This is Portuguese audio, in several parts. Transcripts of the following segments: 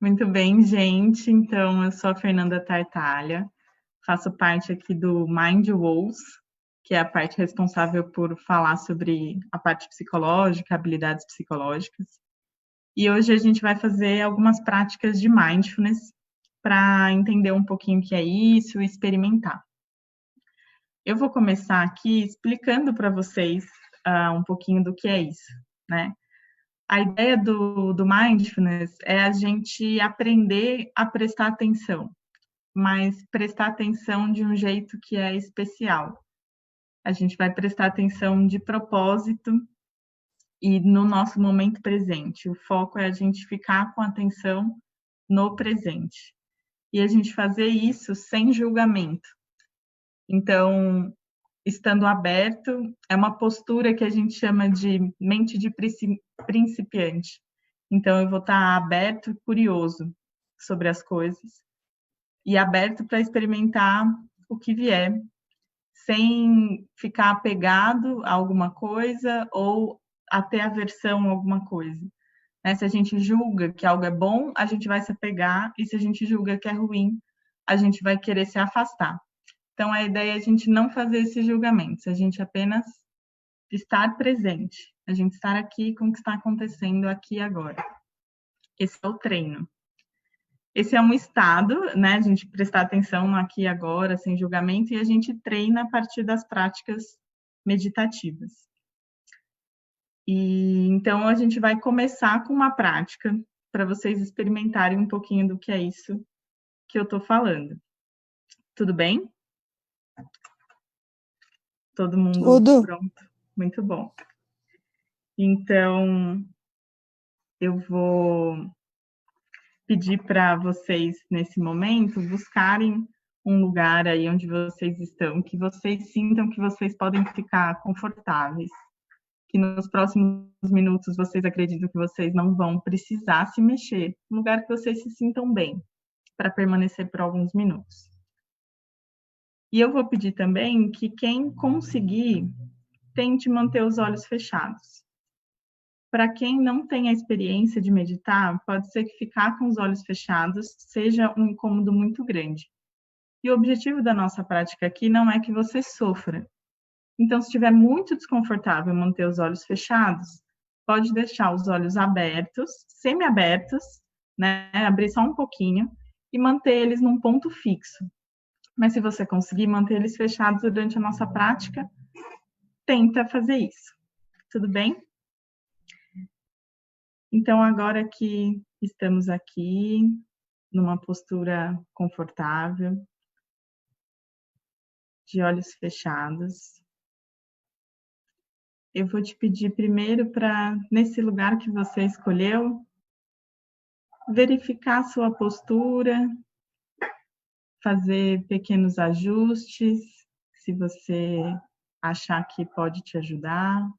Muito bem, gente. Então, eu sou a Fernanda Tartaglia, faço parte aqui do Mind Walls, que é a parte responsável por falar sobre a parte psicológica, habilidades psicológicas. E hoje a gente vai fazer algumas práticas de mindfulness para entender um pouquinho o que é isso e experimentar. Eu vou começar aqui explicando para vocês um pouquinho do que é isso, né? A ideia do mindfulness é a gente aprender a prestar atenção, mas prestar atenção de um jeito que é especial. A gente vai prestar atenção de propósito e no nosso momento presente. O foco é a gente ficar com atenção no presente. E a gente fazer isso sem julgamento. Então, estando aberto, é uma postura que a gente chama de mente de principiante. Então, eu vou estar aberto e curioso sobre as coisas e aberto para experimentar o que vier, sem ficar apegado a alguma coisa ou até aversão a alguma coisa. Né? Se a gente julga que algo é bom, a gente vai se apegar, e se a gente julga que é ruim, a gente vai querer se afastar. Então, a ideia é a gente não fazer esses julgamentos, a gente apenas estar presente, a gente estar aqui com o que está acontecendo aqui e agora. Esse é o treino. Esse é um estado, né? A gente prestar atenção no aqui e agora, sem julgamento, e a gente treina a partir das práticas meditativas. E então a gente vai começar com uma prática para vocês experimentarem um pouquinho do que é isso que eu estou falando. Tudo bem? Todo mundo Tudo. pronto? Muito bom. Então, eu vou pedir para vocês, nesse momento, buscarem um lugar aí onde vocês estão, que vocês sintam que vocês podem ficar confortáveis, que nos próximos minutos vocês acreditam que vocês não vão precisar se mexer, um lugar que vocês se sintam bem, para permanecer por alguns minutos. E eu vou pedir também que quem conseguir, tente manter os olhos fechados. Para quem não tem a experiência de meditar, pode ser que ficar com os olhos fechados seja um incômodo muito grande. E o objetivo da nossa prática aqui não é que você sofra. Então, se estiver muito desconfortável manter os olhos fechados, pode deixar os olhos abertos, semi-abertos, né? Abrir só um pouquinho e manter eles num ponto fixo. Mas se você conseguir manter eles fechados durante a nossa prática, tenta fazer isso. Tudo bem? Então, agora que estamos aqui, numa postura confortável, de olhos fechados, eu vou te pedir primeiro para, nesse lugar que você escolheu, verificar a sua postura, fazer pequenos ajustes, se você achar que pode te ajudar,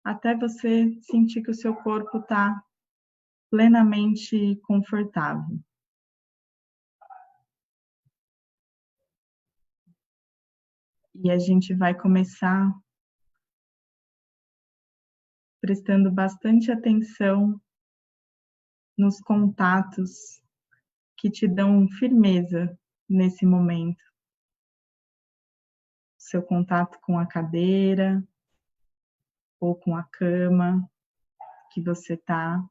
até você sentir que o seu corpo está plenamente confortável. E a gente vai começar prestando bastante atenção nos contatos que te dão firmeza nesse momento. Seu contato com a cadeira ou com a cama que você está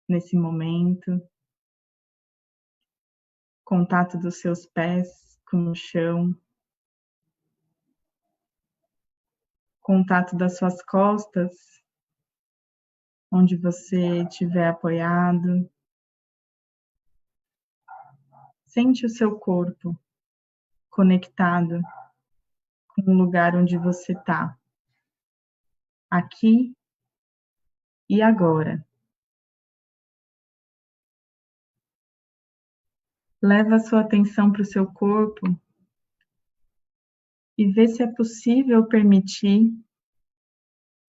nesse momento. Contato dos seus pés com o chão. Contato das suas costas, onde você estiver apoiado. Sente o seu corpo conectado com o lugar onde você está, aqui e agora. Leva a sua atenção para o seu corpo e vê se é possível permitir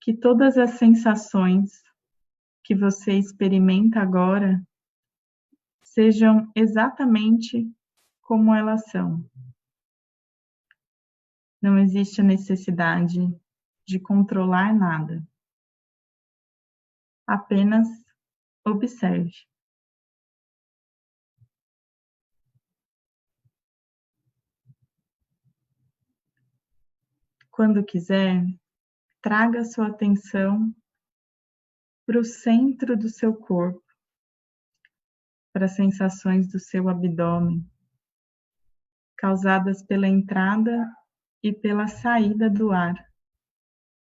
que todas as sensações que você experimenta agora sejam exatamente como elas são. Não existe a necessidade de controlar nada. Apenas observe. Quando quiser, traga sua atenção para o centro do seu corpo, para as sensações do seu abdômen, causadas pela entrada e pela saída do ar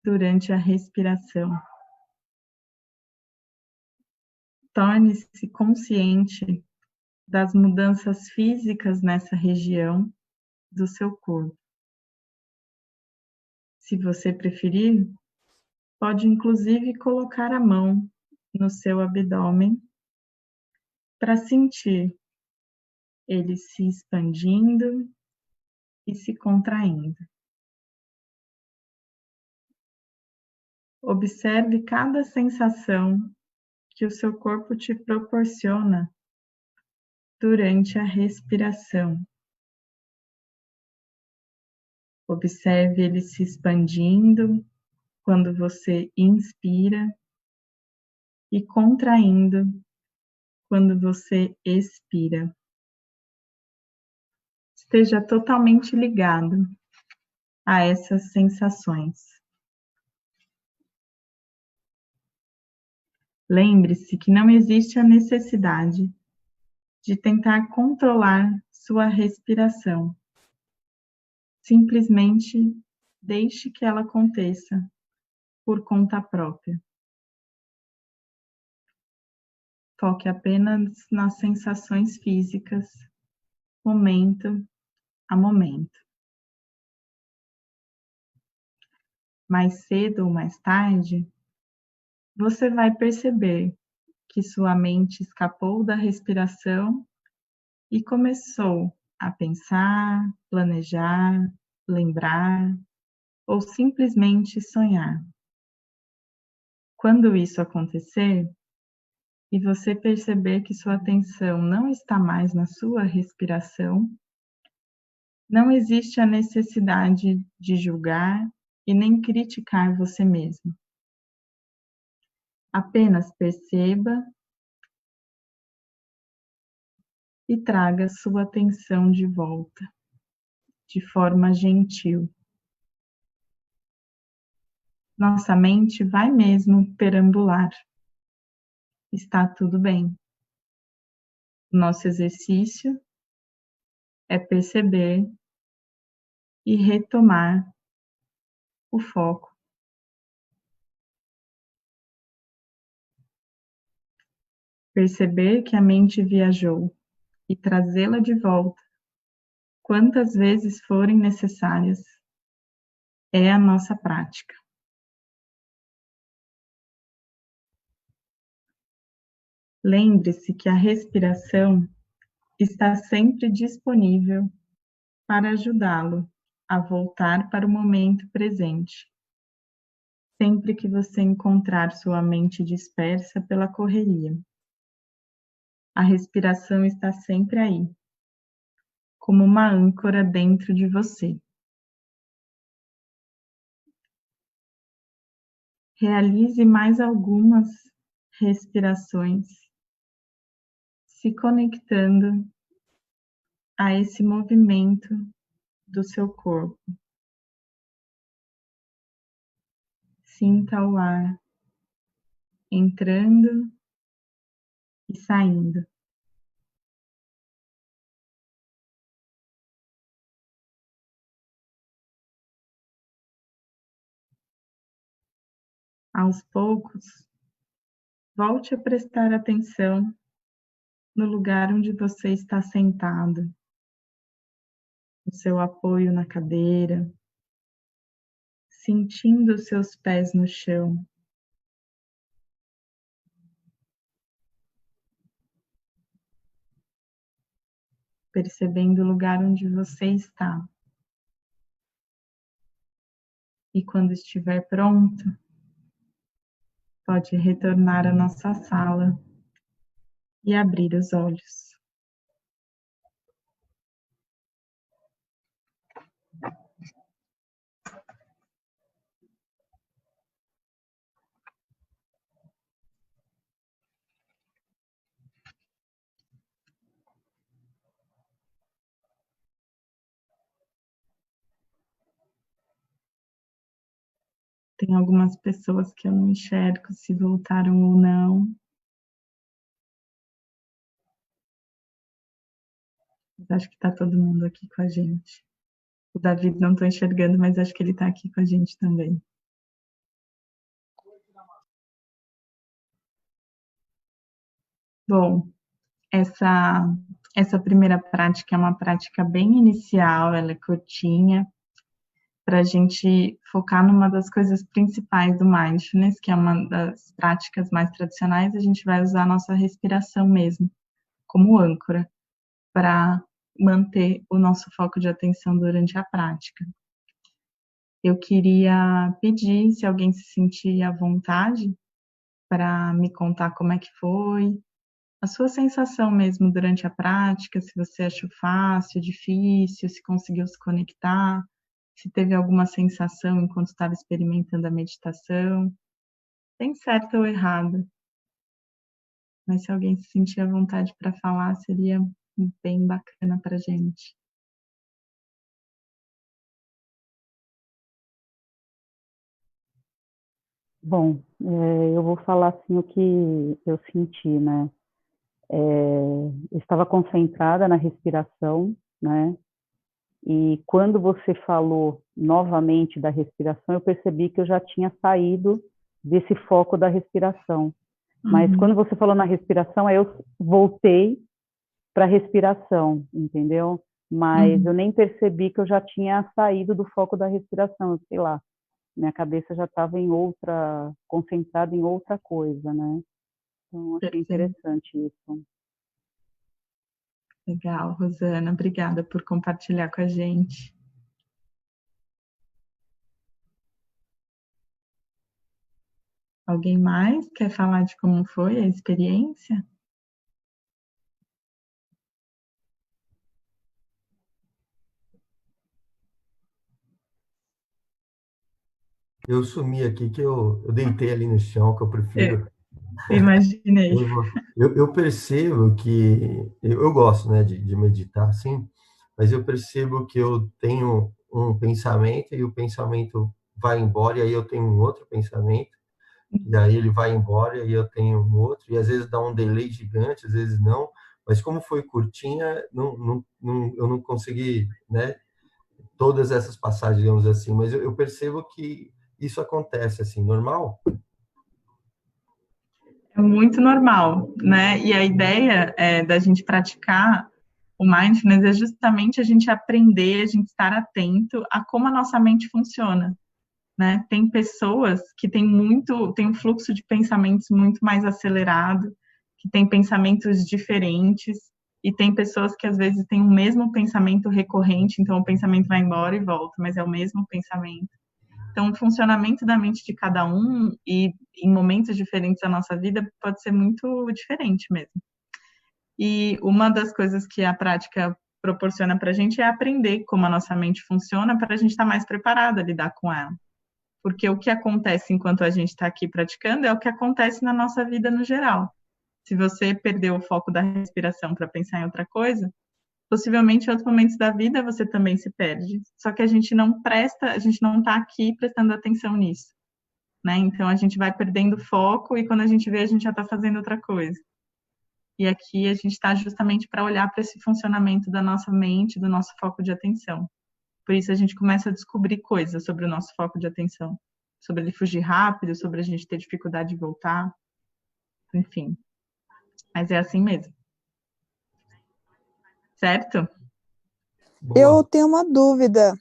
durante a respiração. Torne-se consciente das mudanças físicas nessa região do seu corpo. Se você preferir, pode inclusive colocar a mão no seu abdômen para sentir ele se expandindo e se contraindo. Observe cada sensação que o seu corpo te proporciona durante a respiração. Observe ele se expandindo quando você inspira e contraindo quando você expira. Esteja totalmente ligado a essas sensações. Lembre-se que não existe a necessidade de tentar controlar sua respiração. Simplesmente deixe que ela aconteça por conta própria. Foque apenas nas sensações físicas, momento a momento. Mais cedo ou mais tarde, você vai perceber que sua mente escapou da respiração e começou a pensar, planejar, lembrar ou simplesmente sonhar. Quando isso acontecer e você perceber que sua atenção não está mais na sua respiração, não existe a necessidade de julgar e nem criticar você mesmo. Apenas perceba e traga sua atenção de volta, de forma gentil. Nossa mente vai mesmo perambular. Está tudo bem. Nosso exercício é perceber e retomar o foco. Perceber que a mente viajou e trazê-la de volta quantas vezes forem necessárias é a nossa prática. Lembre-se que a respiração está sempre disponível para ajudá-lo a voltar para o momento presente, sempre que você encontrar sua mente dispersa pela correria. A respiração está sempre aí, como uma âncora dentro de você. Realize mais algumas respirações, se conectando a esse movimento do seu corpo. Sinta o ar entrando e saindo. Aos poucos, volte a prestar atenção no lugar onde você está sentado, o seu apoio na cadeira, sentindo os seus pés no chão. Percebendo o lugar onde você está. E quando estiver pronto, pode retornar à nossa sala e abrir os olhos. Tem algumas pessoas que eu não enxergo se voltaram ou não. Mas acho que está todo mundo aqui com a gente. O David não estou enxergando, mas acho que ele está aqui com a gente também. Bom, essa primeira prática é uma prática bem inicial, ela é curtinha, para a gente focar numa das coisas principais do mindfulness, que é uma das práticas mais tradicionais. A gente vai usar a nossa respiração mesmo, como âncora, para manter o nosso foco de atenção durante a prática. Eu queria pedir, se alguém se sentir à vontade, para me contar como é que foi, a sua sensação mesmo durante a prática, se você achou fácil, difícil, se conseguiu se conectar, se teve alguma sensação enquanto estava experimentando a meditação. Tem certo ou errado, mas se alguém se sentir à vontade para falar, seria bem bacana para a gente. Bom, eu vou falar assim o que eu senti, né? Eu estava concentrada na respiração, né? E quando você falou novamente da respiração, eu percebi que eu já tinha saído desse foco da respiração. Mas quando você falou na respiração, aí eu voltei para a respiração, entendeu? Mas eu nem percebi que eu já tinha saído do foco da respiração, sei lá. Minha cabeça já estava concentrada em outra coisa, né? Então, achei interessante isso. Legal, Rosana, obrigada por compartilhar com a gente. Alguém mais quer falar de como foi a experiência? Eu sumi aqui, que eu deitei ali no chão, que eu prefiro. Imaginei. Eu percebo que eu gosto, né, de meditar, sim, mas eu percebo que eu tenho um pensamento e o pensamento vai embora, e aí eu tenho um outro pensamento, e aí ele vai embora e eu tenho um outro, e às vezes dá um delay gigante, às vezes não, mas como foi curtinha, eu não consegui, né, todas essas passagens, digamos assim, mas eu percebo que isso acontece, assim, normal. É muito normal, né? E a ideia da gente praticar o mindfulness é justamente a gente aprender, a gente estar atento a como a nossa mente funciona, né? Tem pessoas que têm um fluxo de pensamentos muito mais acelerado, que têm pensamentos diferentes, e tem pessoas que às vezes têm o mesmo pensamento recorrente, então o pensamento vai embora e volta, mas é o mesmo pensamento. Então, o funcionamento da mente de cada um e em momentos diferentes da nossa vida pode ser muito diferente mesmo. E uma das coisas que a prática proporciona para a gente é aprender como a nossa mente funciona para a gente estar mais preparada a lidar com ela. Porque o que acontece enquanto a gente está aqui praticando é o que acontece na nossa vida no geral. Se você perdeu o foco da respiração para pensar em outra coisa, possivelmente em outros momentos da vida você também se perde. Só que a gente não está aqui prestando atenção nisso, né? Então a gente vai perdendo foco e quando a gente vê, a gente já está fazendo outra coisa. E aqui a gente está justamente para olhar para esse funcionamento da nossa mente, do nosso foco de atenção. Por isso a gente começa a descobrir coisas sobre o nosso foco de atenção, sobre ele fugir rápido, sobre a gente ter dificuldade de voltar, enfim. Mas é assim mesmo. Certo? Boa. Eu tenho uma dúvida.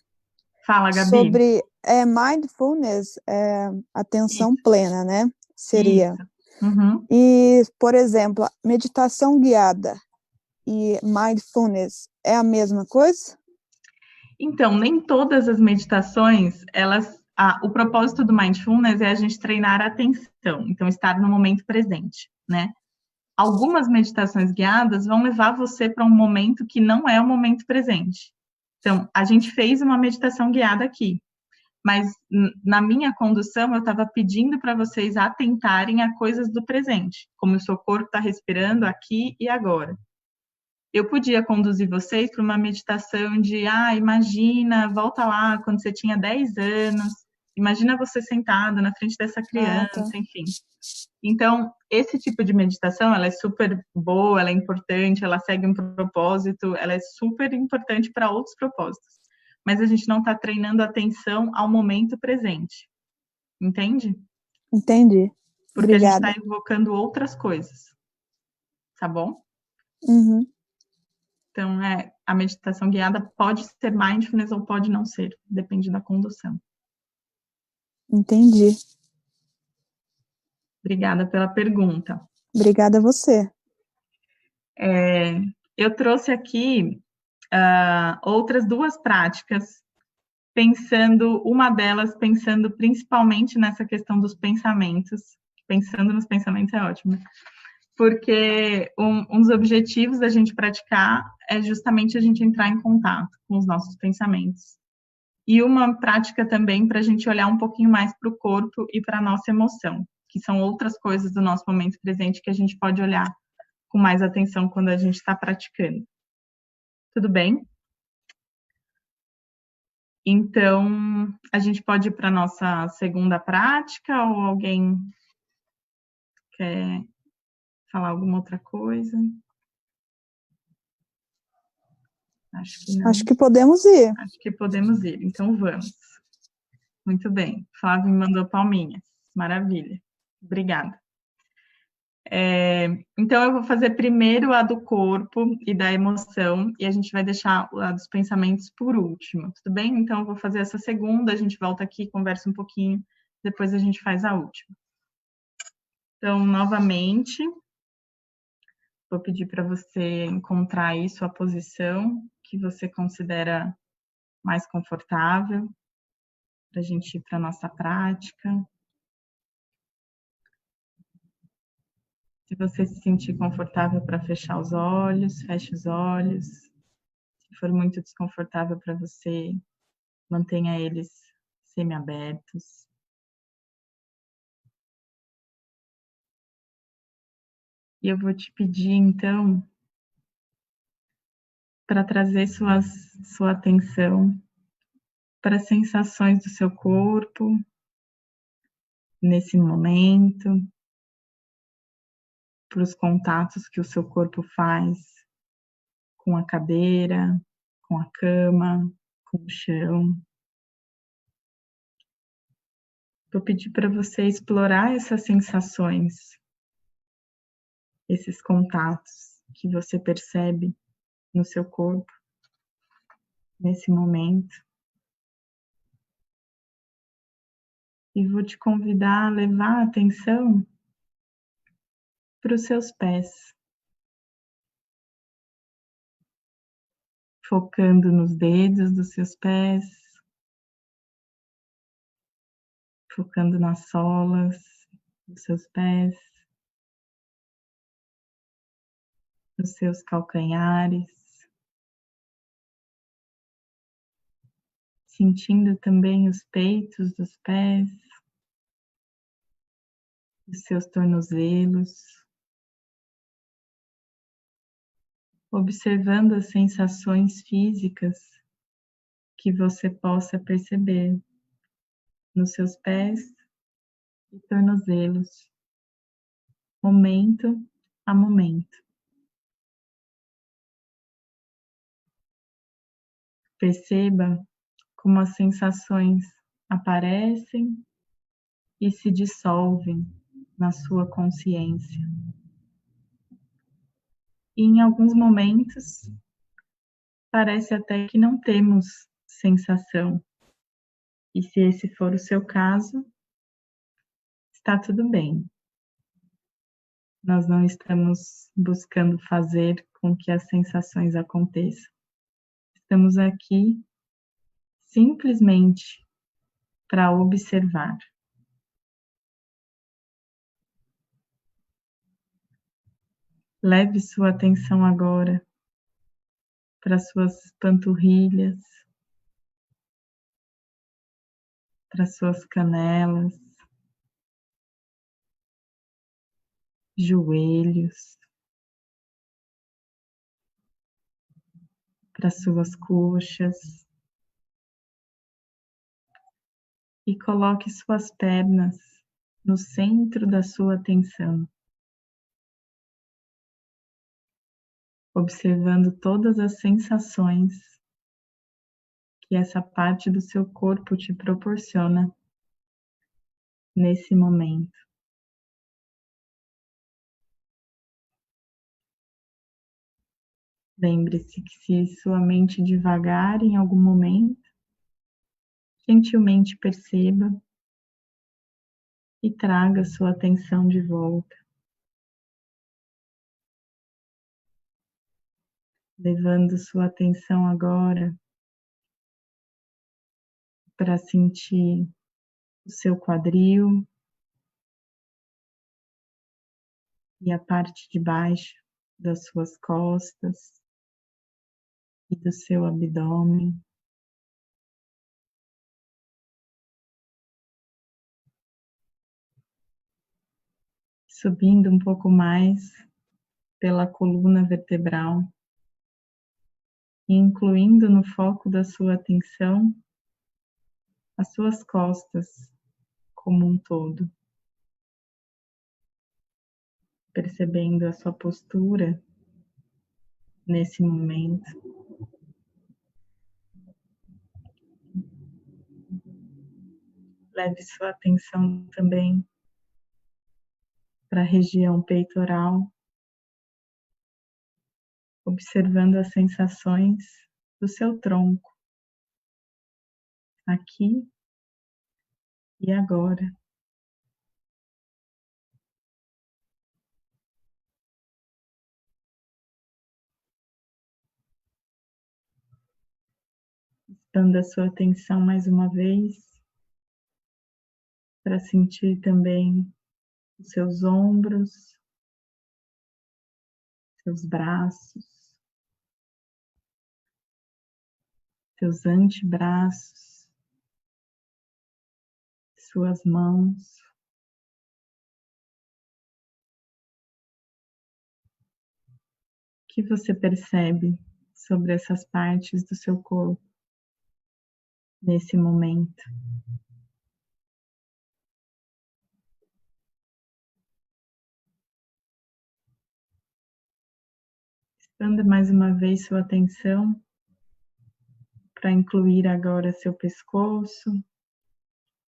Fala, Gabi. Sobre mindfulness, atenção plena, né? Seria. Uhum. E, por exemplo, meditação guiada e mindfulness é a mesma coisa? Então, nem todas as meditações, o propósito do mindfulness é a gente treinar a atenção, então estar no momento presente, né? Algumas meditações guiadas vão levar você para um momento que não é o momento presente. Então, a gente fez uma meditação guiada aqui, mas na minha condução eu estava pedindo para vocês atentarem a coisas do presente, como o seu corpo está respirando aqui e agora. Eu podia conduzir vocês para uma meditação de, imagina, volta lá quando você tinha 10 anos Imagina você sentado na frente dessa criança, tá. enfim. Então, esse tipo de meditação, ela é super boa, ela é importante, ela segue um propósito, ela é super importante para outros propósitos. Mas a gente não está treinando a atenção ao momento presente. Entende? Entendi. Porque a gente está Obrigada. invocando outras coisas. Tá bom? Uhum. Então, a meditação guiada pode ser mindfulness ou pode não ser, depende da condução. Entendi. Obrigada pela pergunta. Obrigada a você. Eu trouxe aqui outras duas práticas, uma delas pensando principalmente nessa questão dos pensamentos. Pensando nos pensamentos é ótimo, porque um dos objetivos da gente praticar é justamente a gente entrar em contato com os nossos pensamentos. E uma prática também para a gente olhar um pouquinho mais para o corpo e para a nossa emoção, que são outras coisas do nosso momento presente que a gente pode olhar com mais atenção quando a gente está praticando. Tudo bem? Então, a gente pode ir para a nossa segunda prática ou alguém quer falar alguma outra coisa? Acho que não. Acho que podemos ir. Acho que podemos ir. Então, vamos. Muito bem. Flávio me mandou palminhas. Maravilha. Obrigada. Então, eu vou fazer primeiro a do corpo e da emoção, e a gente vai deixar a dos pensamentos por último, tudo bem? Então, eu vou fazer essa segunda, a gente volta aqui, conversa um pouquinho, depois a gente faz a última. Então, novamente, vou pedir para você encontrar aí sua posição que você considera mais confortável, para a gente ir para a nossa prática. Se você se sentir confortável para fechar os olhos, feche os olhos. Se for muito desconfortável para você, mantenha eles semiabertos. E eu vou te pedir, então, para trazer sua atenção para as sensações do seu corpo nesse momento, para os contatos que o seu corpo faz com a cadeira, com a cama, com o chão. Vou pedir para você explorar essas sensações, esses contatos que você percebe no seu corpo nesse momento. E vou te convidar a levar a atenção para os seus pés, focando nos dedos dos seus pés, focando nas solas dos seus pés, nos seus calcanhares, sentindo também os peitos dos pés, os seus tornozelos, observando as sensações físicas que você possa perceber nos seus pés e tornozelos, momento a momento. Perceba como as sensações aparecem e se dissolvem na sua consciência. E em alguns momentos, parece até que não temos sensação. E se esse for o seu caso, está tudo bem. Nós não estamos buscando fazer com que as sensações aconteçam. Estamos aqui simplesmente para observar. Leve sua atenção agora para suas panturrilhas, para suas canelas, joelhos, para suas coxas e coloque suas pernas no centro da sua atenção, observando todas as sensações que essa parte do seu corpo te proporciona nesse momento. Lembre-se que se sua mente divagar em algum momento, gentilmente perceba e traga sua atenção de volta, levando sua atenção agora para sentir o seu quadril e a parte de baixo das suas costas e do seu abdômen. Subindo um pouco mais pela coluna vertebral, e incluindo no foco da sua atenção as suas costas como um todo, percebendo a sua postura nesse momento. Leve sua atenção também para a região peitoral, observando as sensações do seu tronco, aqui e agora. Dando a sua atenção mais uma vez para sentir também os seus ombros, seus braços, seus antebraços, suas mãos. O que você percebe sobre essas partes do seu corpo nesse momento? Expanda mais uma vez sua atenção para incluir agora seu pescoço,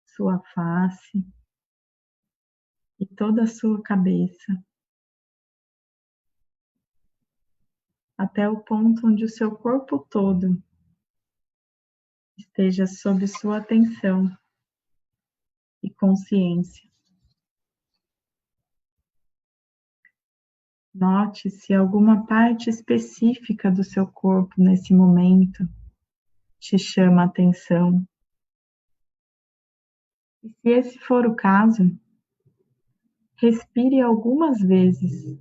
sua face e toda a sua cabeça, até o ponto onde o seu corpo todo esteja sob sua atenção e consciência. Note se alguma parte específica do seu corpo nesse momento te chama a atenção. E se esse for o caso, respire algumas vezes,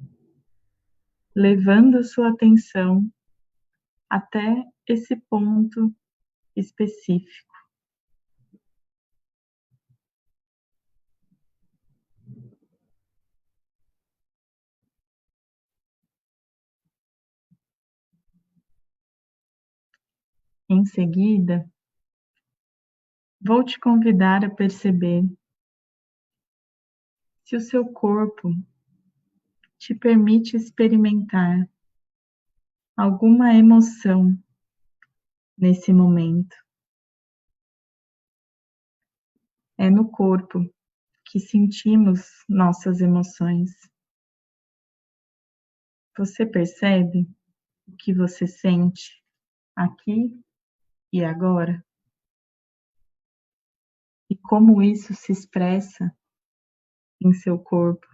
levando sua atenção até esse ponto específico. Em seguida, vou te convidar a perceber se o seu corpo te permite experimentar alguma emoção nesse momento. É no corpo que sentimos nossas emoções. Você percebe o que você sente aqui e agora? E como isso se expressa em seu corpo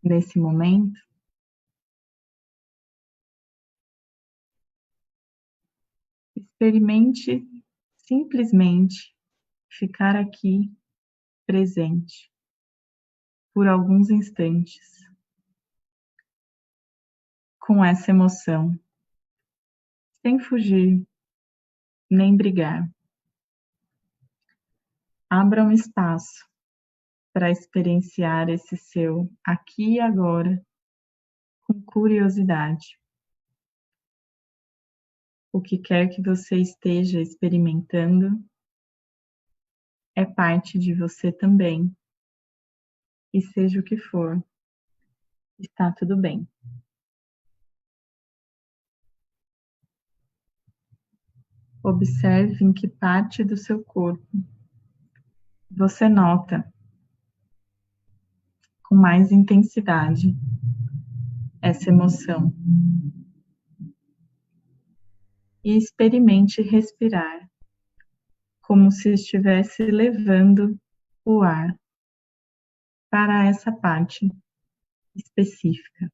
nesse momento? Experimente simplesmente ficar aqui presente por alguns instantes com essa emoção, sem fugir nem brigar. Abra um espaço para experienciar esse seu aqui e agora com curiosidade. O que quer que você esteja experimentando, é parte de você também. E seja o que for, está tudo bem. Observe em que parte do seu corpo você nota com mais intensidade essa emoção. E experimente respirar, como se estivesse levando o ar para essa parte específica.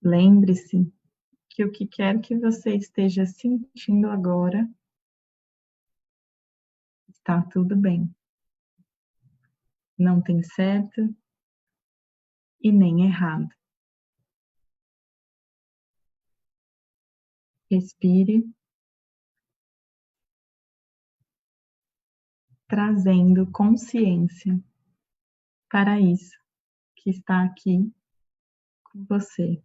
Lembre-se que o que quer que você esteja sentindo agora está tudo bem. Não tem certo e nem errado. Respire, trazendo consciência para isso que está aqui com você.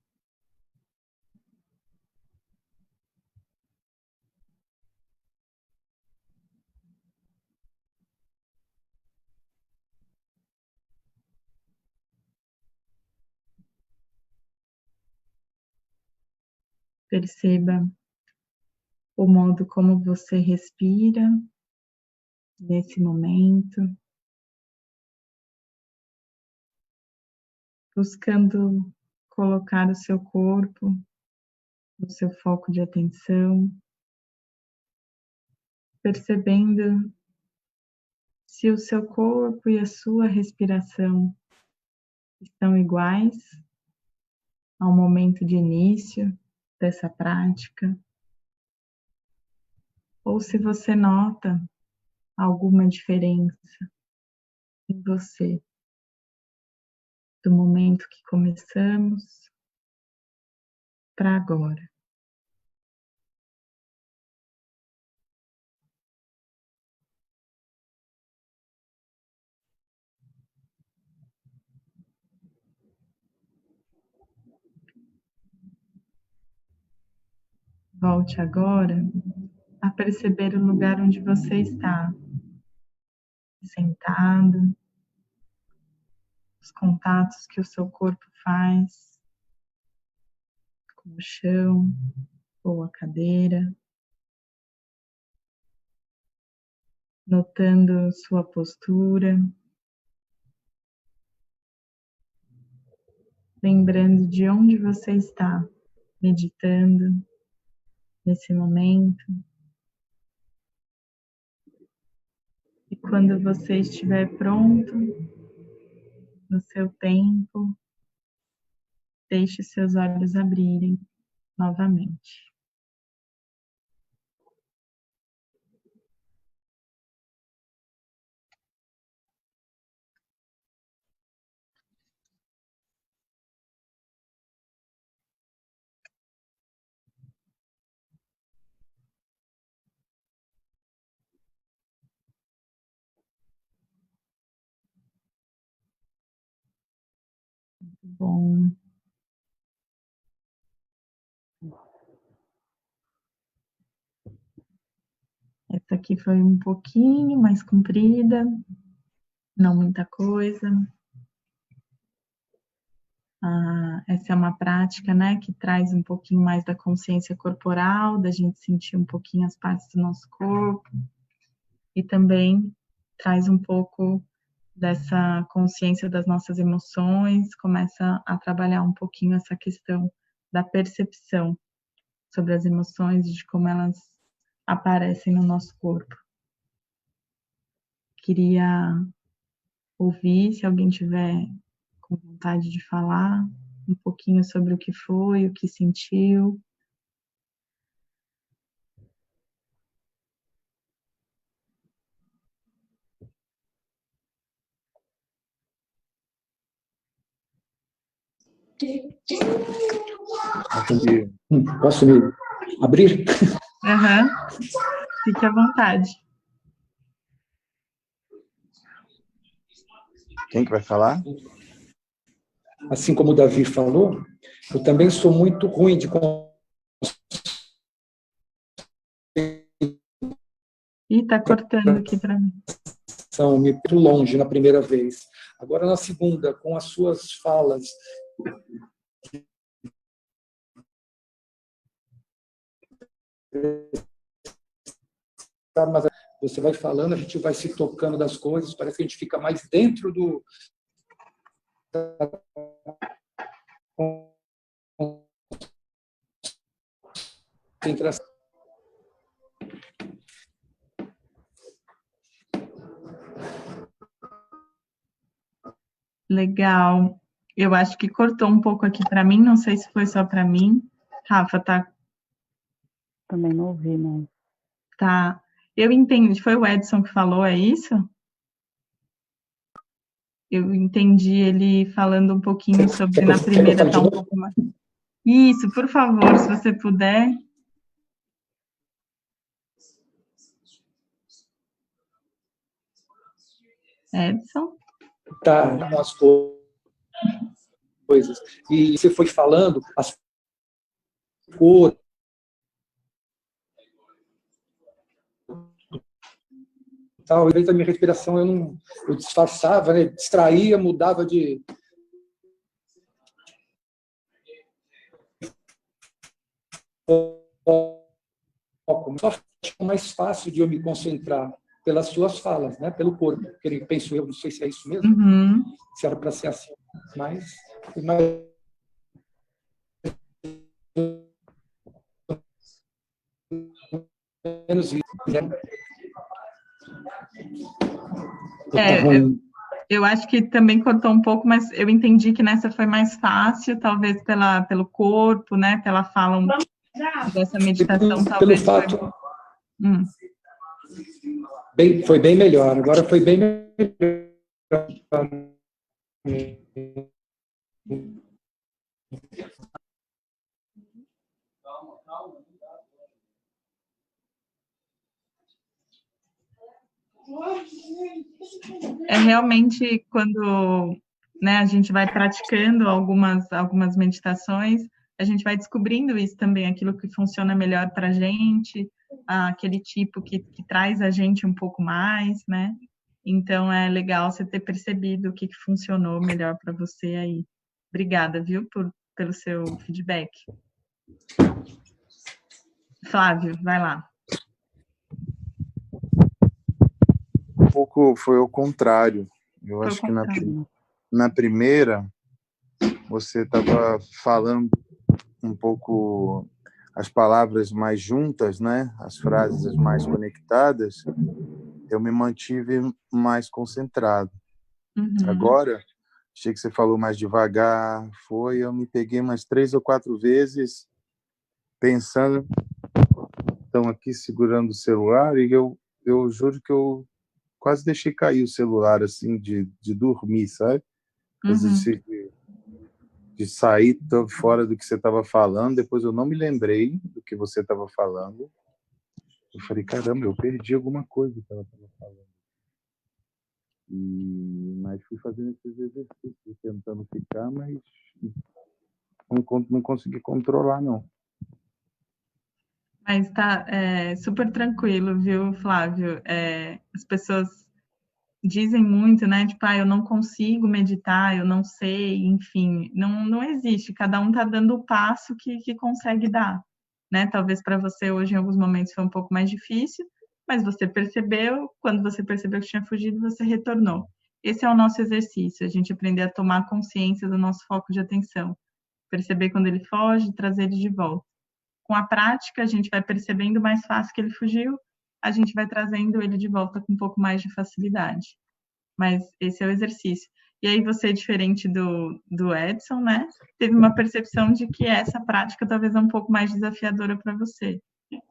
Perceba o modo como você respira nesse momento, buscando colocar o seu corpo no seu foco de atenção, percebendo se o seu corpo e a sua respiração estão iguais ao momento de início dessa prática, ou se você nota alguma diferença em você do momento que começamos para agora. Volte agora a perceber o lugar onde você está, sentado, os contatos que o seu corpo faz com o chão ou a cadeira, notando sua postura, lembrando de onde você está meditando nesse momento. E quando você estiver pronto, no seu tempo, deixe seus olhos abrirem novamente. Bom. Essa aqui foi um pouquinho mais comprida, não muita coisa. Essa é uma prática, né, que traz um pouquinho mais da consciência corporal, da gente sentir um pouquinho as partes do nosso corpo, e também traz um pouco dessa consciência das nossas emoções, começa a trabalhar um pouquinho essa questão da percepção sobre as emoções e de como elas aparecem no nosso corpo. Queria ouvir, se alguém tiver com vontade de falar um pouquinho sobre o que foi, o que sentiu. Posso me abrir? Uhum. Fique à vontade. Quem que vai falar? assim como o Davi falou, eu também sou muito ruim de Ih, tá cortando aqui para mim. me muito longe na primeira vez. Agora, na segunda, com as suas falas, mas você vai falando, a gente vai se tocando das coisas, parece que a gente fica mais dentro do concentração. Legal. Eu acho que cortou um pouco aqui para mim, não sei se foi só para mim. Rafa, Também não ouvi, mas... tá. Eu entendi, foi o Edson que falou, é isso? Eu entendi ele falando um pouquinho sobre na primeira tá um pouco mais. Isso, por favor, se você puder. Edson? Tá, as coisas. E você foi falando as cores, tal, ao invés da minha respiração eu disfarçava, né? Distraía, mudava de foco. Só é mais fácil de eu me concentrar pelas suas falas, né? Pelo corpo. Porque ele penso eu, não sei se é isso mesmo, se era para ser assim, mas menos isso. Eu acho que também cortou um pouco, mas eu entendi que nessa foi mais fácil, talvez pelo corpo, né? Pela fala dessa meditação, talvez. Pelo fato. Foi bem melhor. Agora foi bem melhor. É realmente quando, né, a gente vai praticando algumas meditações, a gente vai descobrindo isso também, aquilo que funciona melhor para a gente, aquele tipo que traz a gente um pouco mais, né? Então, é legal você ter percebido o que funcionou melhor para você aí. Obrigada, viu, pelo seu feedback. Flávio, vai lá. Um pouco foi ao contrário. Eu acho que na primeira você estava falando um pouco as palavras mais juntas, né? As frases mais conectadas. Eu me mantive mais concentrado. Agora, achei que você falou mais devagar. Eu me peguei umas 3 ou 4 vezes pensando, estão aqui segurando o celular e eu juro que eu quase deixei cair o celular, assim, de dormir, sabe? De sair fora do que você estava falando, depois eu não me lembrei do que você estava falando. Eu falei, caramba, eu perdi alguma coisa que ela estava falando. Mas fui fazendo esses exercícios, tentando ficar, mas não consegui controlar, não. Mas tá super tranquilo, viu, Flávio? As pessoas dizem muito, né? Tipo, eu não consigo meditar, eu não sei, enfim, não existe. Cada um tá dando o passo que consegue dar, né? Talvez para você hoje, em alguns momentos, foi um pouco mais difícil, mas você percebeu, quando você percebeu que tinha fugido, você retornou. Esse é o nosso exercício, a gente aprender a tomar consciência do nosso foco de atenção, perceber quando ele foge, trazer ele de volta. Com a prática, a gente vai percebendo mais fácil que ele fugiu, a gente vai trazendo ele de volta com um pouco mais de facilidade. Mas esse é o exercício. E aí você, diferente do Edson, né, teve uma percepção de que essa prática talvez é um pouco mais desafiadora para você.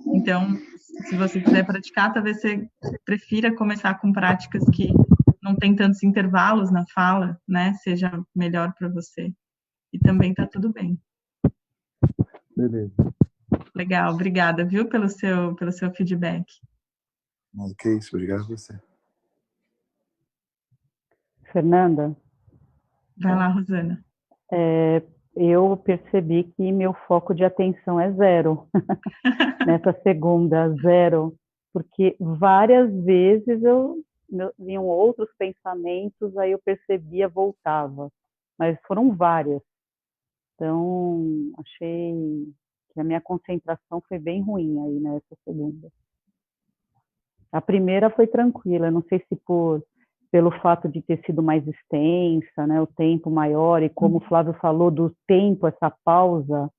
Então, se você quiser praticar, talvez você prefira começar com práticas que não tem tantos intervalos na fala, né, seja melhor para você. E também tá tudo bem. Beleza. Legal, obrigada, viu, pelo seu feedback. Que isso, obrigado a você. Fernanda? Vai lá, Rosana. Eu percebi que meu foco de atenção é zero. Nessa segunda, zero. Porque várias vezes vinham outros pensamentos, aí eu percebia, voltava. Mas foram várias. Então, achei que a minha concentração foi bem ruim aí nessa segunda. A primeira foi tranquila, não sei se pelo fato de ter sido mais extensa, né, o tempo maior, e como o Flávio falou do tempo, essa pausa,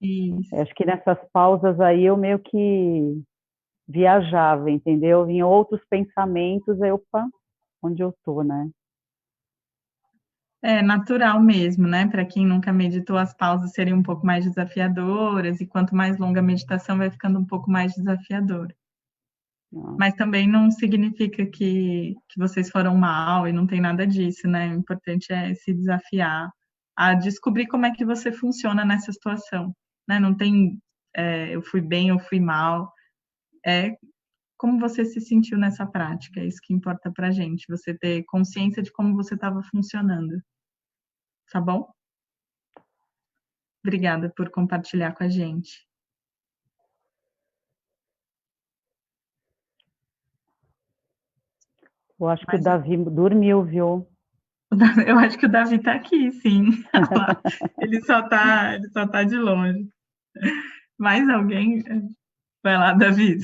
acho que nessas pausas aí eu meio que viajava, entendeu? Vinham outros pensamentos, aí, opa, onde eu tô, né? É natural mesmo, né? Para quem nunca meditou, as pausas seriam um pouco mais desafiadoras, e quanto mais longa a meditação, vai ficando um pouco mais desafiadora. Mas também não significa que vocês foram mal e não tem nada disso, né? O importante é se desafiar a descobrir como é que você funciona nessa situação, né? Não tem eu fui bem ou fui mal, é como você se sentiu nessa prática, é isso que importa pra gente, você ter consciência de como você estava funcionando, tá bom? Obrigada por compartilhar com a gente. Eu acho que o Davi dormiu, viu? Eu acho que o Davi está aqui, sim. Ele só tá de longe. Mais alguém? Vai lá, Davi.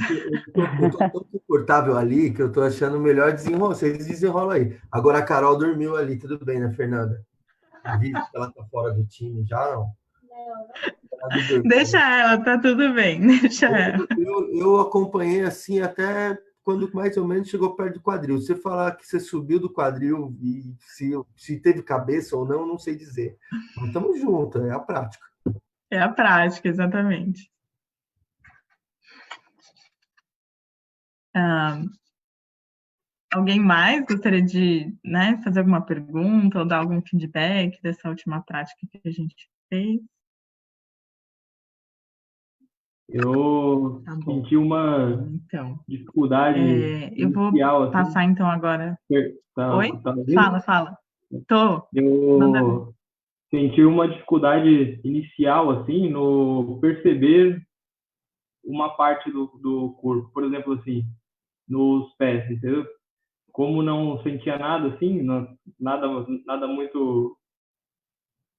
Eu tô tão confortável ali que eu tô achando melhor desenrolar. Vocês desenrolam aí. Agora a Carol dormiu ali, tudo bem, né, Fernanda? Visto que ela tá fora do time já, não? Deixa ela, tá tudo bem. Deixa ela. Eu acompanhei assim até quando mais ou menos chegou perto do quadril. Você falar que você subiu do quadril e se teve cabeça ou não, não sei dizer. Mas estamos juntos, é a prática. É a prática, exatamente. Alguém mais gostaria de, né, fazer alguma pergunta ou dar algum feedback dessa última prática que a gente fez? Eu senti uma dificuldade eu vou inicial, passar assim. então agora. Oi? Tá Fala. Tô. Eu senti uma dificuldade inicial, assim, no perceber uma parte do corpo. Por exemplo, assim, nos pés, entendeu? Como não sentia nada, assim, nada muito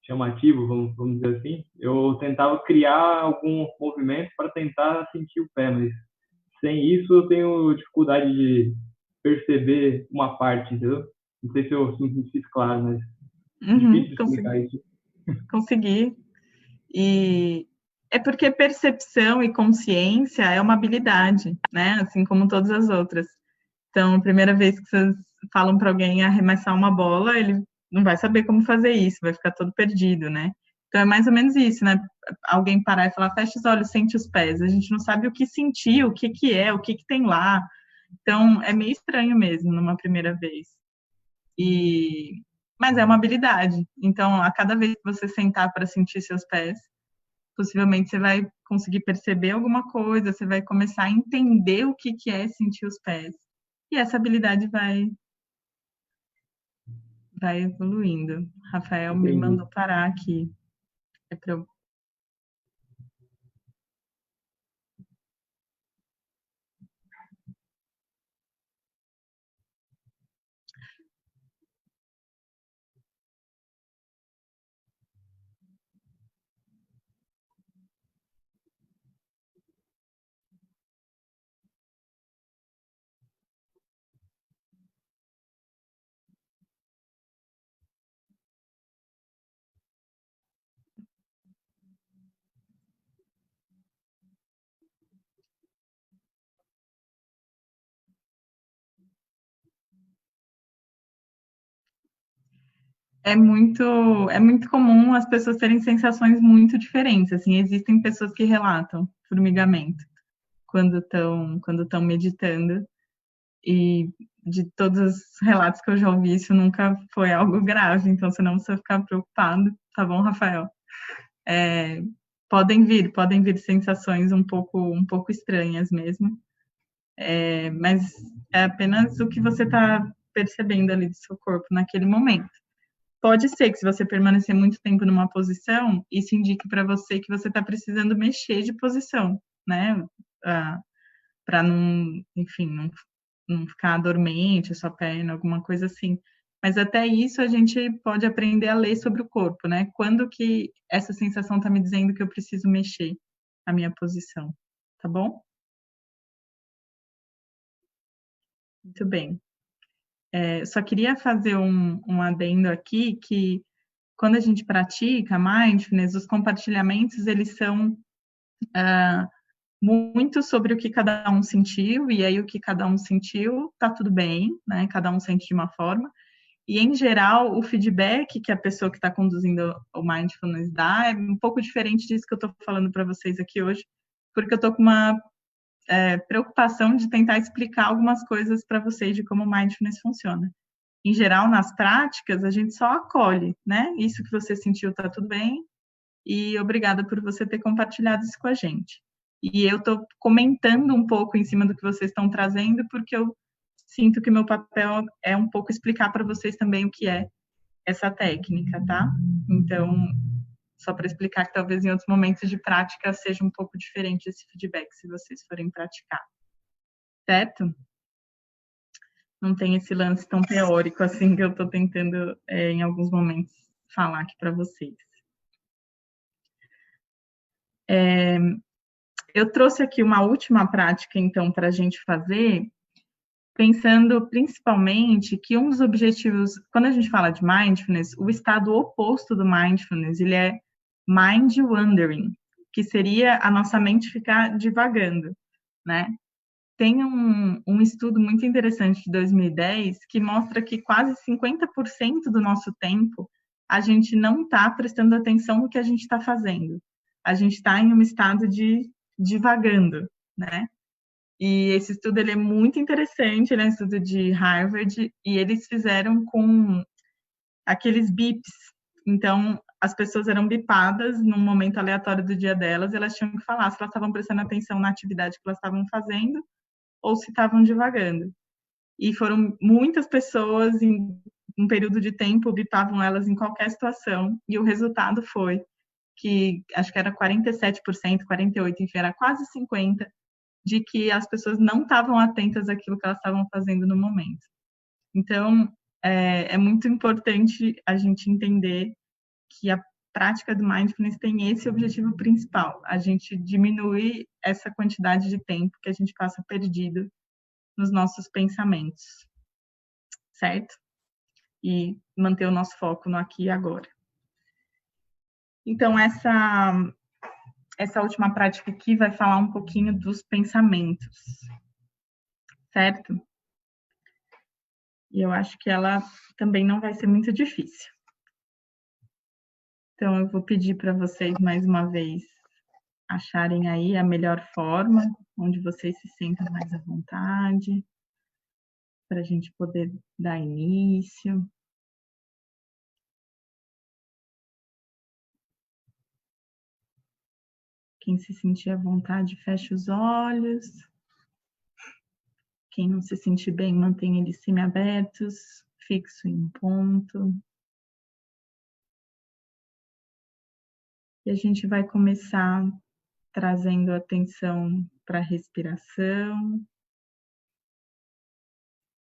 chamativo, vamos dizer assim, eu tentava criar algum movimento para tentar sentir o pé, mas sem isso eu tenho dificuldade de perceber uma parte, entendeu? Não sei se eu me fiz claro, mas é difícil explicar isso. Consegui. E é porque percepção e consciência é uma habilidade, né? Assim como todas as outras. Então, a primeira vez que vocês falam para alguém arremessar uma bola, ele não vai saber como fazer isso, vai ficar todo perdido, né? Então, é mais ou menos isso, né? Alguém parar e falar, fecha os olhos, sente os pés. A gente não sabe o que sentir, o que é, o que tem lá. Então, é meio estranho mesmo, numa primeira vez. Mas é uma habilidade. Então, a cada vez que você sentar para sentir seus pés, possivelmente você vai conseguir perceber alguma coisa, você vai começar a entender o que é sentir os pés. E essa habilidade vai evoluindo. Rafael me mandou parar aqui. É para eu... É muito comum as pessoas terem sensações muito diferentes. Assim, existem pessoas que relatam formigamento quando estão meditando. E de todos os relatos que eu já ouvi, isso nunca foi algo grave, então você não precisa ficar preocupado, tá bom, Rafael? Podem vir sensações um pouco estranhas mesmo, mas é apenas o que você está percebendo ali do seu corpo naquele momento. pode ser que se você permanecer muito tempo numa posição, isso indique para você que você está precisando mexer de posição, né? Para não, enfim, não ficar dormente a sua perna, alguma coisa assim. Mas até isso a gente pode aprender a ler sobre o corpo, né? Quando que essa sensação está me dizendo que eu preciso mexer a minha posição, tá bom? Muito bem. Só queria fazer um adendo aqui, que quando a gente pratica mindfulness, os compartilhamentos, eles são muito sobre o que cada um sentiu, e aí o que cada um sentiu, tá tudo bem, né? Cada um sente de uma forma. E, em geral, o feedback que a pessoa que está conduzindo o mindfulness dá é um pouco diferente disso que eu estou falando para vocês aqui hoje, porque eu estou com uma preocupação de tentar explicar algumas coisas para vocês de como o mindfulness funciona. Em geral, nas práticas, a gente só acolhe, né? Isso que você sentiu está tudo bem, e obrigada por você ter compartilhado isso com a gente. E eu estou comentando um pouco em cima do que vocês estão trazendo, porque eu sinto que meu papel é um pouco explicar para vocês também o que é essa técnica, tá? Então, só para explicar que talvez em outros momentos de prática seja um pouco diferente esse feedback, se vocês forem praticar. Certo? Não tem esse lance tão teórico assim que eu estou tentando, em alguns momentos, falar aqui para vocês. Eu trouxe aqui uma última prática, então, para a gente fazer, pensando principalmente que um dos objetivos, quando a gente fala de mindfulness, o estado oposto do mindfulness, ele é mind wandering, que seria a nossa mente ficar divagando, né? Tem um estudo muito interessante de 2010 que mostra que quase 50% do nosso tempo a gente não está prestando atenção no que a gente está fazendo. A gente está em um estado de divagando, né? E esse estudo ele é muito interessante, ele é um estudo de Harvard, e eles fizeram com aqueles bips. Então, as pessoas eram bipadas num momento aleatório do dia delas, e elas tinham que falar se elas estavam prestando atenção na atividade que elas estavam fazendo ou se estavam divagando. E foram muitas pessoas em um período de tempo, bipavam elas em qualquer situação, e o resultado foi que, acho que era 47%, 48%, enfim, era quase 50%, de que as pessoas não estavam atentas àquilo que elas estavam fazendo no momento. Então, é muito importante a gente entender que a prática do mindfulness tem esse objetivo principal, a gente diminuir essa quantidade de tempo que a gente passa perdido nos nossos pensamentos, certo? E manter o nosso foco no aqui e agora. Então, essa última prática aqui vai falar um pouquinho dos pensamentos, certo? E eu acho que ela também não vai ser muito difícil. Então, eu vou pedir para vocês, mais uma vez, acharem aí a melhor forma, onde vocês se sintam mais à vontade, para a gente poder dar início. Quem se sentir à vontade, feche os olhos. Quem não se sentir bem, mantenha eles semiabertos, fixo em um ponto. E a gente vai começar trazendo atenção para a respiração,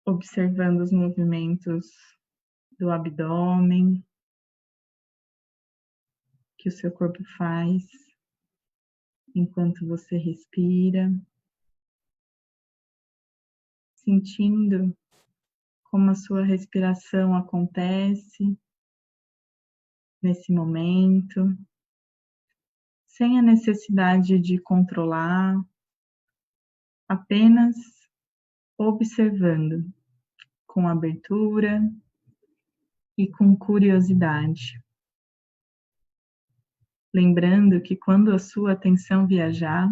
observando os movimentos do abdômen que o seu corpo faz enquanto você respira, sentindo como a sua respiração acontece nesse momento, sem a necessidade de controlar, apenas observando com abertura e com curiosidade. Lembrando que quando a sua atenção viajar,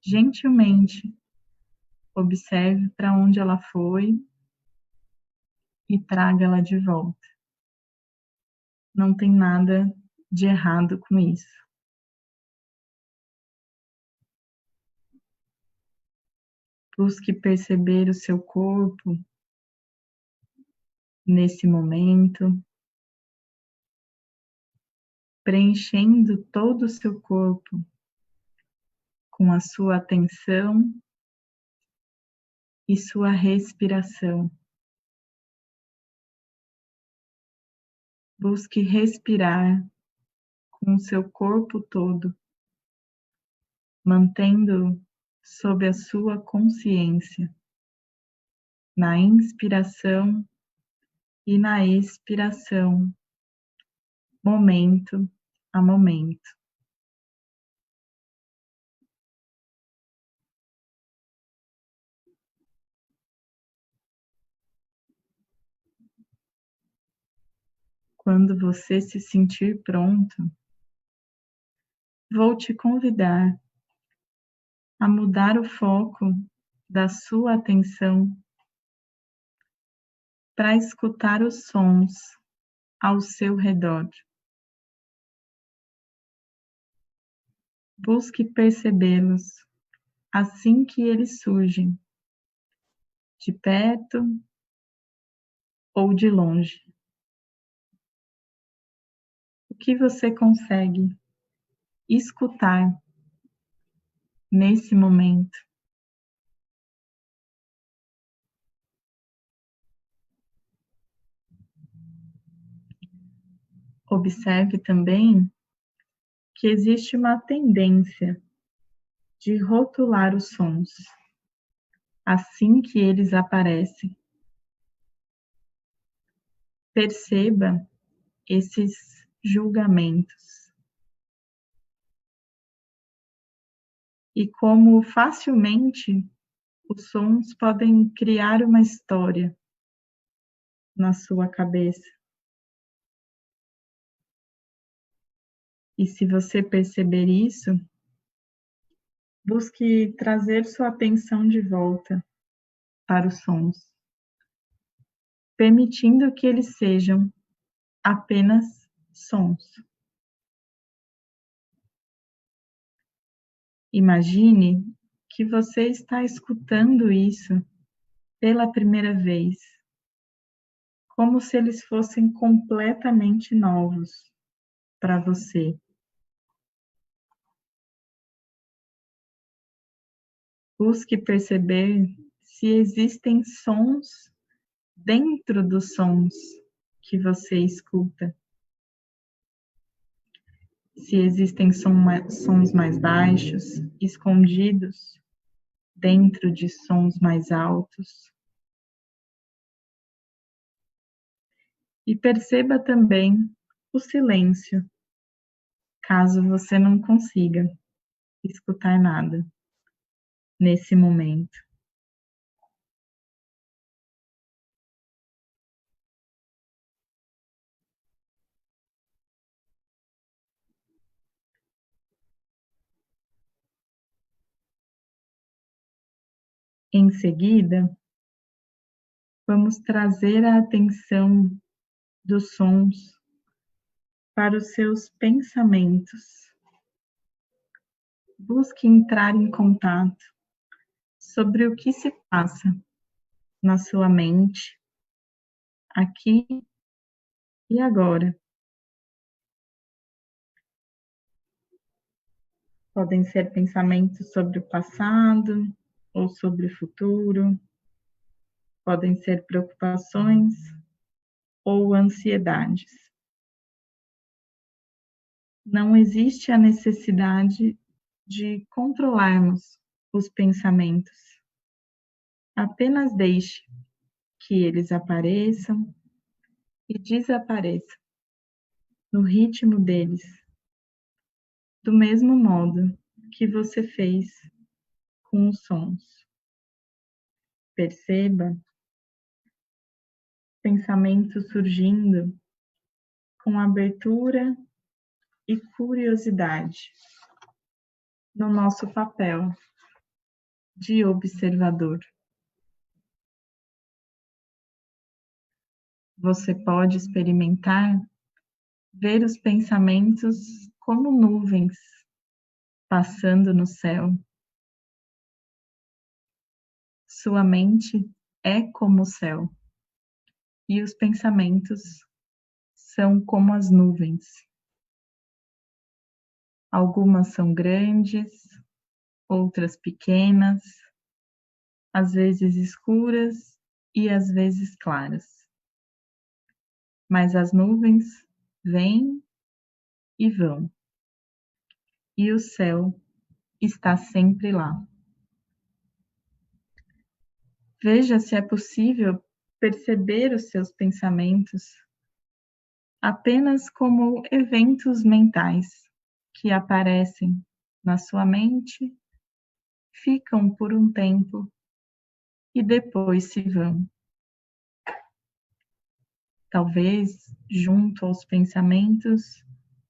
gentilmente observe para onde ela foi e traga-la de volta. Não tem nada de errado com isso. Busque perceber o seu corpo nesse momento, preenchendo todo o seu corpo com a sua atenção e sua respiração. Busque respirar com o seu corpo todo, mantendo sob a sua consciência, na inspiração e na expiração, momento a momento. Quando você se sentir pronto, vou te convidar a mudar o foco da sua atenção para escutar os sons ao seu redor. Busque percebê-los assim que eles surgem, de perto ou de longe. O que você consegue escutar nesse momento? Observe também que existe uma tendência de rotular os sons assim que eles aparecem. Perceba esses julgamentos e como facilmente os sons podem criar uma história na sua cabeça. E se você perceber isso, busque trazer sua atenção de volta para os sons, permitindo que eles sejam apenas sons. Imagine que você está escutando isso pela primeira vez, como se eles fossem completamente novos para você. Busque perceber se existem sons dentro dos sons que você escuta. Se existem sons mais baixos, escondidos dentro de sons mais altos. E perceba também o silêncio, caso você não consiga escutar nada nesse momento. Em seguida, vamos trazer a atenção dos sons para os seus pensamentos. Busque entrar em contato sobre o que se passa na sua mente, aqui e agora. Podem ser pensamentos sobre o passado ou sobre o futuro, podem ser preocupações ou ansiedades. Não existe a necessidade de controlarmos os pensamentos. Apenas deixe que eles apareçam e desapareçam no ritmo deles, do mesmo modo que você fez com os sons. Perceba pensamentos surgindo com abertura e curiosidade no nosso papel de observador. Você pode experimentar ver os pensamentos como nuvens passando no céu. Sua mente é como o céu, E os pensamentos são como as nuvens. Algumas são grandes, outras pequenas, às vezes escuras e às vezes claras. Mas as nuvens vêm e vão, e o céu está sempre lá. Veja se é possível perceber os seus pensamentos apenas como eventos mentais que aparecem na sua mente, ficam por um tempo e depois se vão. Talvez, junto aos pensamentos,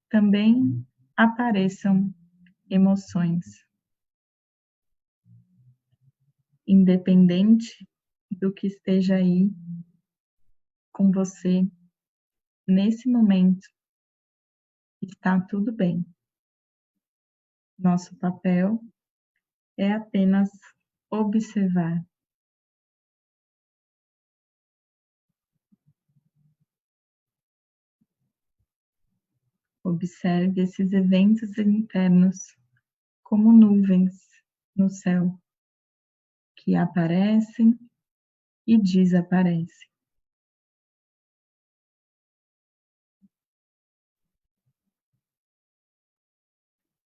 também apareçam emoções. Independente do que esteja aí com você nesse momento, está tudo bem. Nosso papel é apenas observar. Observe esses eventos internos como nuvens no céu, que aparecem e desaparecem.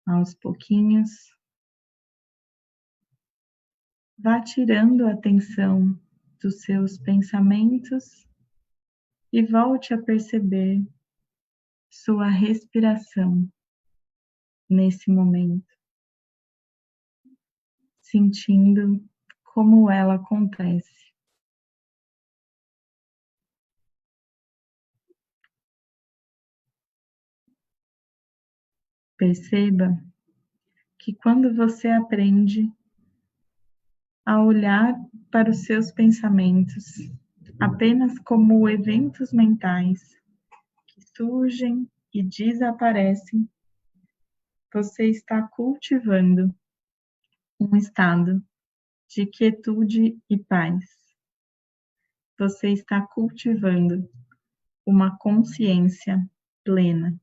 Aos pouquinhos, vá tirando a atenção dos seus pensamentos e volte a perceber sua respiração nesse momento, sentindo como ela acontece. Perceba que quando você aprende a olhar para os seus pensamentos apenas como eventos mentais que surgem e desaparecem, você está cultivando um estado de quietude e paz. Você está cultivando uma consciência plena.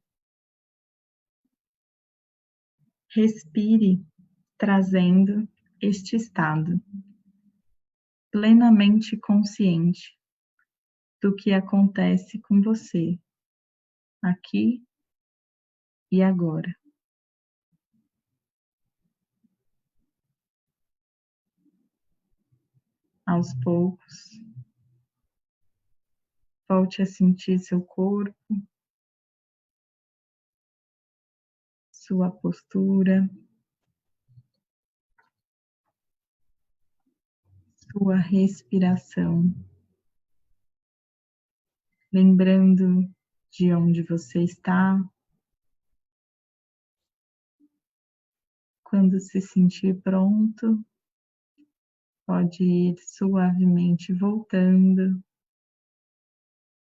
Respire, trazendo este estado plenamente consciente do que acontece com você, aqui e agora. Aos poucos, volte a sentir seu corpo, sua postura, sua respiração, lembrando de onde você está. Quando se sentir pronto, pode ir suavemente voltando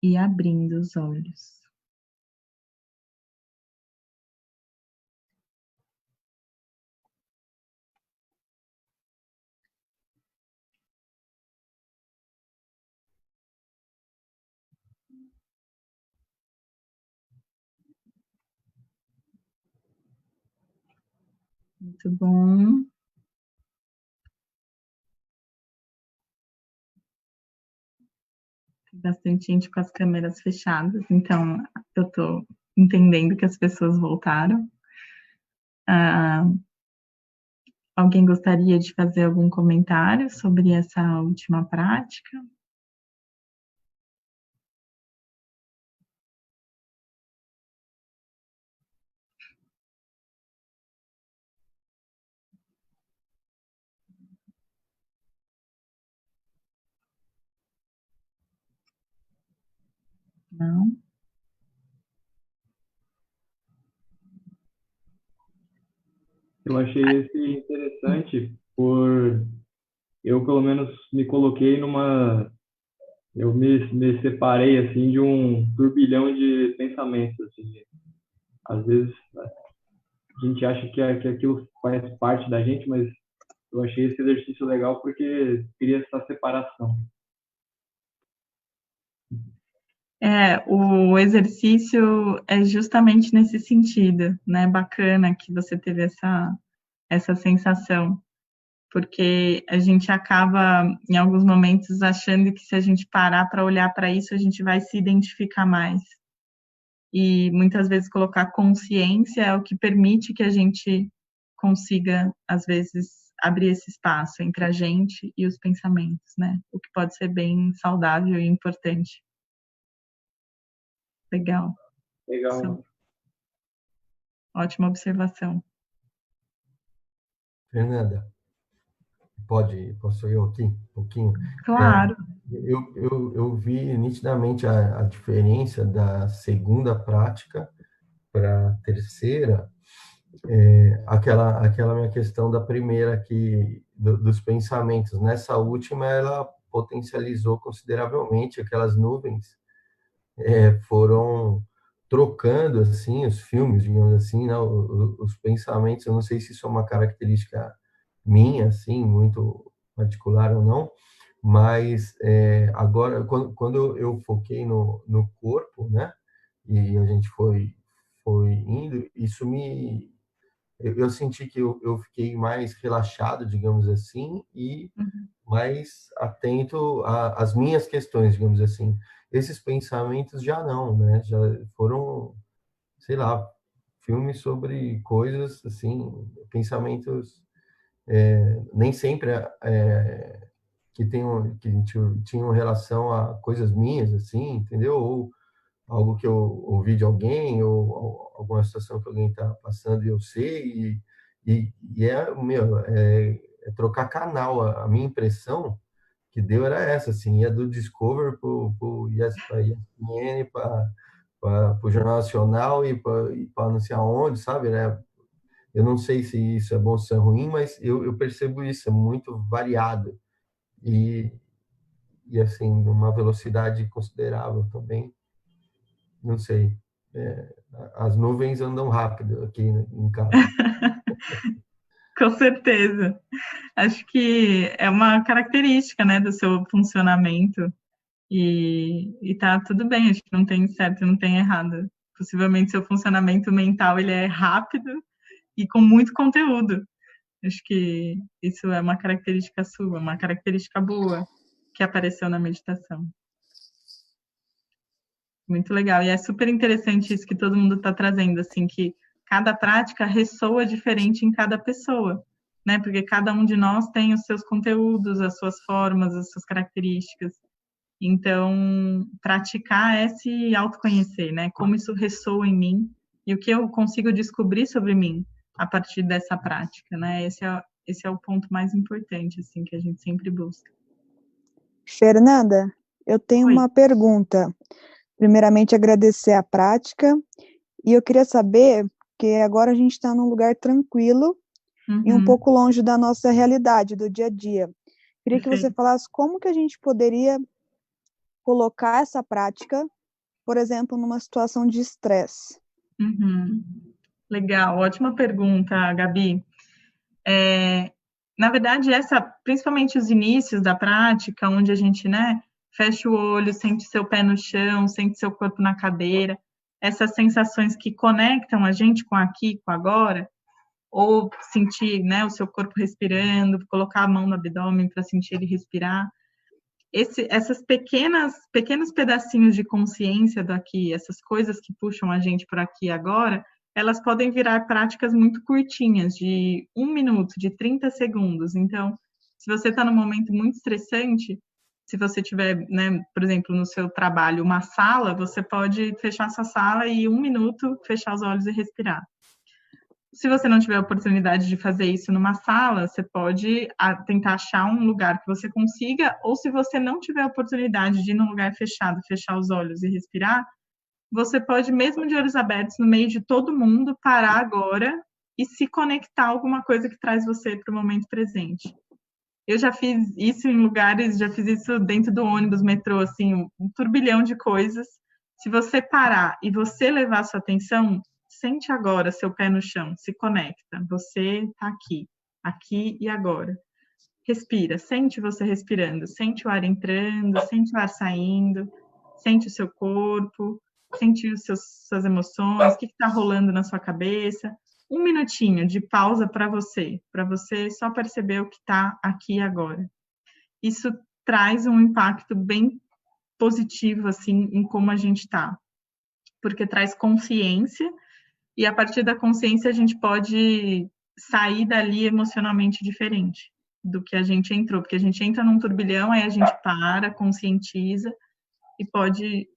e abrindo os olhos. Muito bom. Tem bastante gente com as câmeras fechadas, então eu estou entendendo que as pessoas voltaram. Alguém gostaria de fazer algum comentário sobre essa última prática? Não? Eu achei esse interessante eu pelo menos me coloquei eu me separei assim de um turbilhão de pensamentos assim. Às vezes a gente acha que aquilo faz parte da gente, mas eu achei esse exercício legal porque cria essa separação. O exercício é justamente nesse sentido, né? Bacana que você teve essa sensação, porque a gente acaba, em alguns momentos, achando que se a gente parar para olhar para isso, a gente vai se identificar mais. E muitas vezes colocar consciência é o que permite que a gente consiga, às vezes, abrir esse espaço entre a gente e os pensamentos, né? O que pode ser bem saudável e importante. Legal. Ótima observação. Fernanda, posso eu aqui um pouquinho? Claro. Eu vi nitidamente a diferença da segunda prática para a terceira, aquela minha questão da primeira dos pensamentos. Nessa última, ela potencializou consideravelmente aquelas nuvens, foram trocando assim os filmes, digamos assim, né, os pensamentos. Eu não sei se isso é uma característica minha, assim, muito particular ou não, mas agora, quando eu foquei no corpo, né, e a gente foi indo, isso eu senti que eu fiquei mais relaxado, digamos assim, e mais atento às minhas questões, digamos assim. Esses pensamentos já não, né? Já foram, sei lá, filmes sobre coisas, assim, pensamentos nem sempre que tinham relação a coisas minhas, assim, entendeu? Ou algo que eu ouvi de alguém, ou alguma situação que alguém está passando e eu sei, é trocar canal. A minha impressão que deu era essa, assim, ia do Discovery para o ESPN, para o Jornal Nacional e para não sei aonde, sabe, né? Eu não sei se isso é bom ou se é ruim, mas eu percebo isso, é muito variado e assim, numa velocidade considerável também. Não sei. As nuvens andam rápido aqui em casa. Com certeza. Acho que é uma característica, né, do seu funcionamento. E tá tudo bem, acho que não tem certo e não tem errado. Possivelmente seu funcionamento mental ele é rápido e com muito conteúdo. Acho que isso é uma característica sua, uma característica boa que apareceu na meditação. Muito legal. E é super interessante isso que todo mundo está trazendo, assim, que cada prática ressoa diferente em cada pessoa, né? Porque cada um de nós tem os seus conteúdos, as suas formas, as suas características. Então, praticar é se autoconhecer, né? Como isso ressoa em mim e o que eu consigo descobrir sobre mim a partir dessa prática, né? Esse é o ponto mais importante, assim, que a gente sempre busca. Fernanda, eu tenho uma pergunta. Primeiramente, agradecer a prática. E eu queria saber, que agora a gente está num lugar tranquilo e um pouco longe da nossa realidade, do dia a dia. Queria que você falasse como que a gente poderia colocar essa prática, por exemplo, numa situação de estresse. Legal, ótima pergunta, Gabi. Na verdade, principalmente os inícios da prática, onde a gente, né, fecha o olho, sente seu pé no chão, sente seu corpo na cadeira, essas sensações que conectam a gente com aqui, com agora, ou sentir, né, o seu corpo respirando, colocar a mão no abdômen para sentir ele respirar. Essas pequenos pedacinhos de consciência do aqui, essas coisas que puxam a gente por aqui e agora, elas podem virar práticas muito curtinhas, de 1 minuto, de 30 segundos. Então, se você está num momento muito estressante, se você tiver, né, por exemplo, no seu trabalho, uma sala, você pode fechar essa sala e 1 minuto fechar os olhos e respirar. Se você não tiver a oportunidade de fazer isso numa sala, você pode tentar achar um lugar que você consiga, ou se você não tiver a oportunidade de ir num lugar fechado, fechar os olhos e respirar, você pode, mesmo de olhos abertos, no meio de todo mundo, parar agora e se conectar a alguma coisa que traz você para o momento presente. Eu já fiz isso em lugares, já fiz isso dentro do ônibus, metrô, assim, um turbilhão de coisas. Se você parar e você levar sua atenção, sente agora seu pé no chão, se conecta. Você está aqui e agora. Respira, sente você respirando, sente o ar entrando, sente o ar saindo, Sente o seu corpo, sente suas emoções, o que está rolando na sua cabeça. Um minutinho de pausa para você só perceber o que está aqui agora. Isso traz um impacto bem positivo, assim, em como a gente está. Porque traz consciência, e a partir da consciência a gente pode sair dali emocionalmente diferente do que a gente entrou. Porque a gente entra num turbilhão, aí a gente para, conscientiza, e pode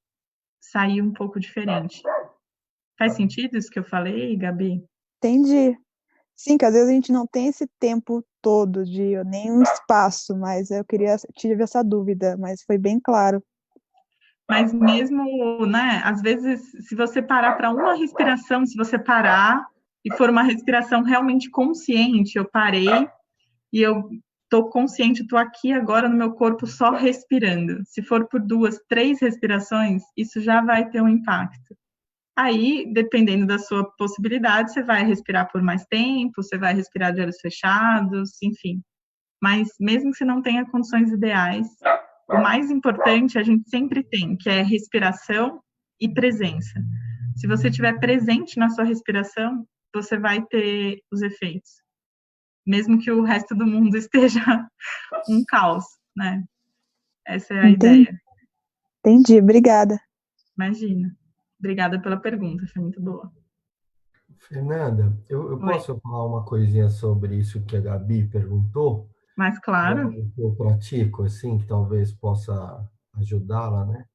sair um pouco diferente. Faz sentido isso que eu falei, Gabi? Entendi. Sim, que às vezes a gente não tem esse tempo todo, nem um espaço, mas tive essa dúvida, mas foi bem claro. Mas mesmo, né, às vezes, se você parar para uma respiração, se você parar e for uma respiração realmente consciente, eu parei e eu estou consciente, estou aqui agora no meu corpo só respirando. Se for por 2, 3 respirações, isso já vai ter um impacto. Aí, dependendo da sua possibilidade, você vai respirar por mais tempo, você vai respirar de olhos fechados, enfim. Mas mesmo que você não tenha condições ideais, o mais importante a gente sempre tem, que é respiração e presença. Se você estiver presente na sua respiração, você vai ter os efeitos. Mesmo que o resto do mundo esteja um caos, né? Essa é a ideia. Entendi, obrigada. Imagina. Obrigada pela pergunta, foi muito boa. Fernanda, eu posso falar uma coisinha sobre isso que a Gabi perguntou? Mas claro. Eu pratico, assim, que talvez possa ajudá-la, né?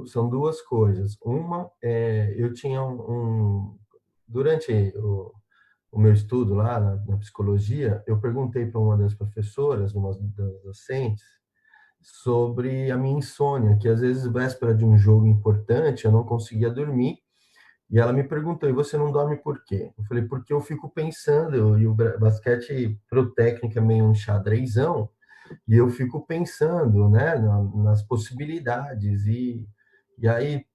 São duas coisas. Uma, eu tinha durante o meu estudo lá na psicologia, eu perguntei para uma das professoras, uma das docentes, sobre a minha insônia, que às vezes, véspera de um jogo importante, eu não conseguia dormir, e ela me perguntou, e você não dorme por quê? Eu falei, porque eu fico pensando, e o basquete pro técnico é meio um xadrezão, e eu fico pensando, né, nas possibilidades, e aí